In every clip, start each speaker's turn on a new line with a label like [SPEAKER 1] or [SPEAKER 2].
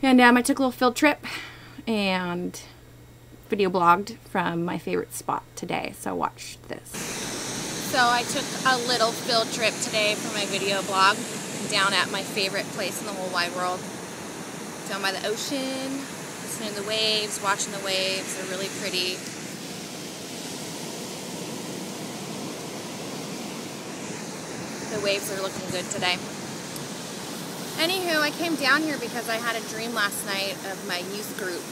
[SPEAKER 1] And I took a little field trip and video blogged from my favorite spot today. So watch this. So I took a little field trip today for my video blog down at my favorite place in the whole wide world. Down by the ocean, listening to the waves, watching the waves. They're really pretty. The waves are looking good today. Anywho, I came down here because I had a dream last night of my youth group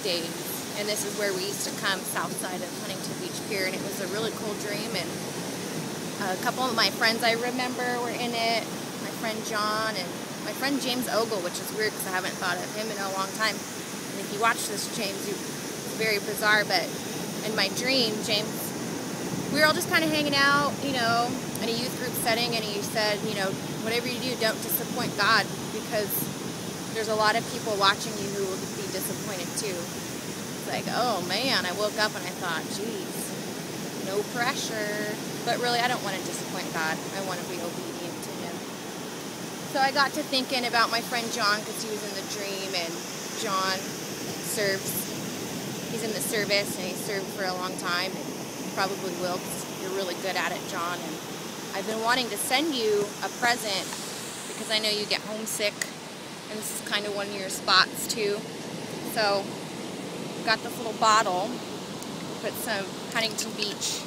[SPEAKER 1] days. And this is where we used to come, south side of Huntington Beach Pier. And it was a really cool dream. And a couple of my friends I remember were in it. My friend John and my friend James Ogle, which is weird because I haven't thought of him in a long time. And if you watch this, James, it's very bizarre. But in my dream, James, we were all just kind of hanging out, you know, in a youth group setting, and he said, you know, whatever you do, don't disappoint God, because there's a lot of people watching you who will be disappointed too. It's like, oh man, I woke up and I thought, geez, no pressure. But really, I don't want to disappoint God. I want to be obedient to Him. So I got to thinking about my friend John, because he was in the dream, and John serves, he's in the service, and he served for a long time, and probably will, because you're really good at it, John. And I've been wanting to send you a present because I know you get homesick, and this is kind of one of your spots too. So got this little bottle, put some Huntington Beach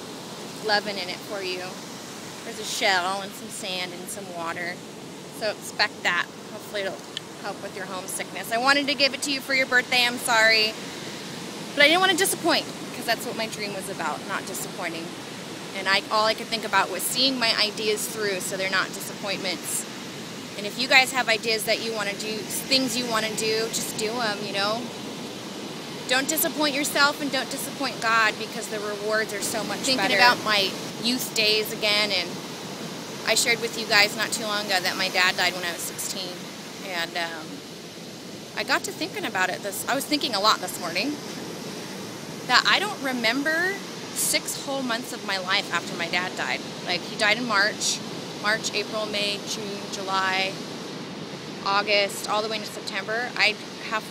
[SPEAKER 1] loving in it for you. There's a shell and some sand and some water, so expect that. Hopefully it'll help with your homesickness. I wanted to give it to you for your birthday, I'm sorry, but I didn't want to disappoint, because that's what my dream was about, not disappointing. And all I could think about was seeing my ideas through so they're not disappointments. And if you guys have ideas that you want to do, things you want to do, just do them, you know. Don't disappoint yourself and don't disappoint God, because the rewards are so much better. Thinking about my youth days again, and I shared with you guys not too long ago that my dad died when I was 16. And I got to thinking about it. I was thinking a lot this morning, that I don't remember 6 whole months of my life after my dad died. Like, he died in March, April, May, June, July, August, all the way into September. I have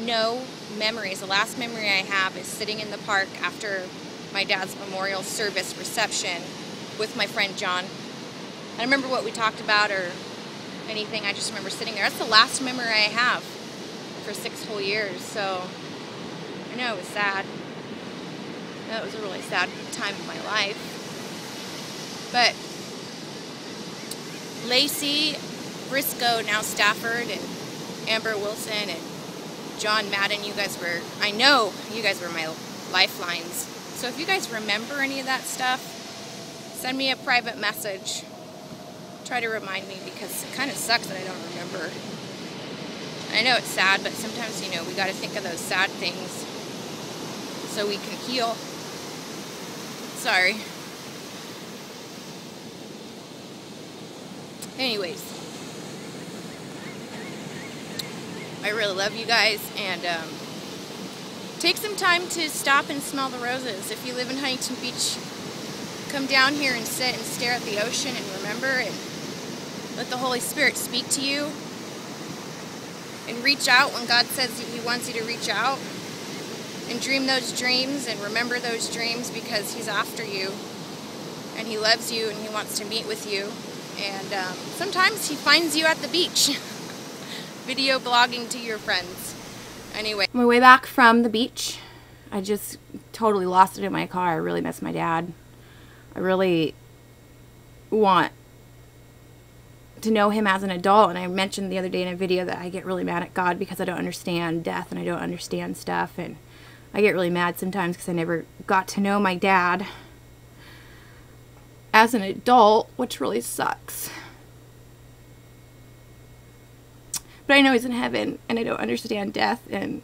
[SPEAKER 1] no memories. The last memory I have is sitting in the park after my dad's memorial service reception with my friend John. I don't remember what we talked about or anything. I just remember sitting there. That's the last memory I have for 6 whole years. So I know it was sad. That was a really sad time of my life. But Lacey Briscoe, now Stafford, and Amber Wilson, and John Madden, I know you guys were my lifelines. So if you guys remember any of that stuff, send me a private message. Try to remind me, because it kind of sucks that I don't remember. I know it's sad, but sometimes, you know, we got to think of those sad things so we can heal. Sorry. Anyways, I really love you guys, and take some time to stop and smell the roses. If you live in Huntington Beach, come down here and sit and stare at the ocean and remember, and let the Holy Spirit speak to you, and reach out when God says He wants you to reach out. And dream those dreams and remember those dreams, because He's after you and He loves you and He wants to meet with you. And sometimes He finds you at the beach video blogging to your friends. Anyway, on my way back from the beach, I just totally lost it in my car. I really miss my dad. I really want to know him as an adult. And I mentioned the other day in a video that I get really mad at God because I don't understand death and I don't understand stuff, and I get really mad sometimes because I never got to know my dad as an adult, which really sucks. But I know He's in heaven, and I don't understand death, and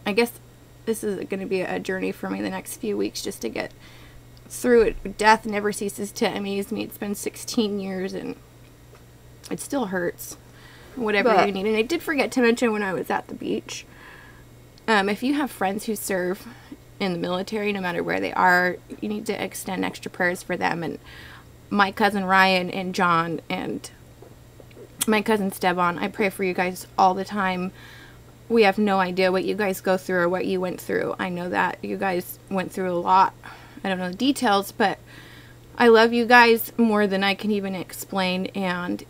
[SPEAKER 1] I guess this is going to be a journey for me the next few weeks, just to get through it. Death never ceases to amaze me. It's been 16 years, and it still hurts. Whatever you need. And I did forget to mention when I was at the beach, if you have friends who serve in the military, no matter where they are, you need to extend extra prayers for them. And my cousin Ryan and John and my cousin Steban. I pray for you guys all the time. We have no idea what you guys go through or what you went through. I know that you guys went through a lot. I don't know the details, but I love you guys more than I can even explain, and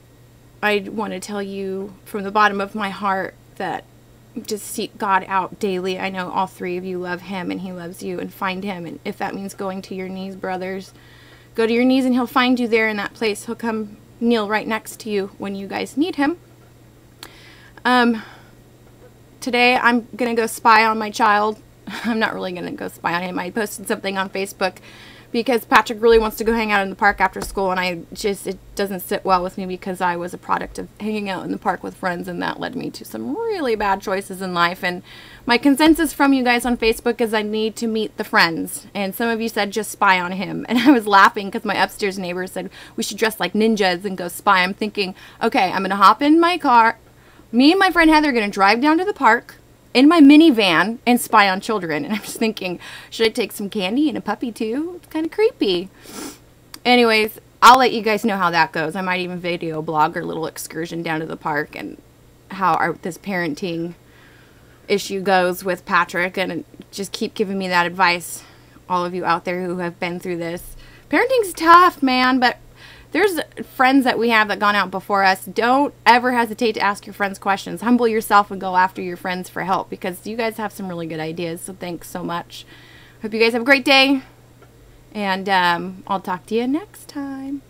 [SPEAKER 1] I want to tell you from the bottom of my heart that just seek God out daily. I know all three of you love him and he loves you, and find him. And if that means going to your knees, brothers, go to your knees and he'll find you there in that place. He'll come kneel right next to you when you guys need him. Today I'm going to go spy on my child. I'm not really going to go spy on him. I posted something on Facebook because Patrick really wants to go hang out in the park after school, and it doesn't sit well with me because I was a product of hanging out in the park with friends, and that led me to some really bad choices in life. And my consensus from you guys on Facebook is I need to meet the friends, and some of you said just spy on him, and I was laughing because my upstairs neighbor said we should dress like ninjas and go spy. I'm thinking, okay, I'm going to hop in my car. Me and my friend Heather are going to drive down to the park in my minivan and spy on children. And I'm just thinking, should I take some candy and a puppy too? It's kind of creepy. Anyways, I'll let you guys know how that goes. I might even video blog our little excursion down to the park and how this parenting issue goes with Patrick, and just keep giving me that advice, all of you out there who have been through this. Parenting's tough, man, but there's friends that we have that gone out before us. Don't ever hesitate to ask your friends questions. Humble yourself and go after your friends for help, because you guys have some really good ideas. So thanks so much. Hope you guys have a great day. And I'll talk to you next time.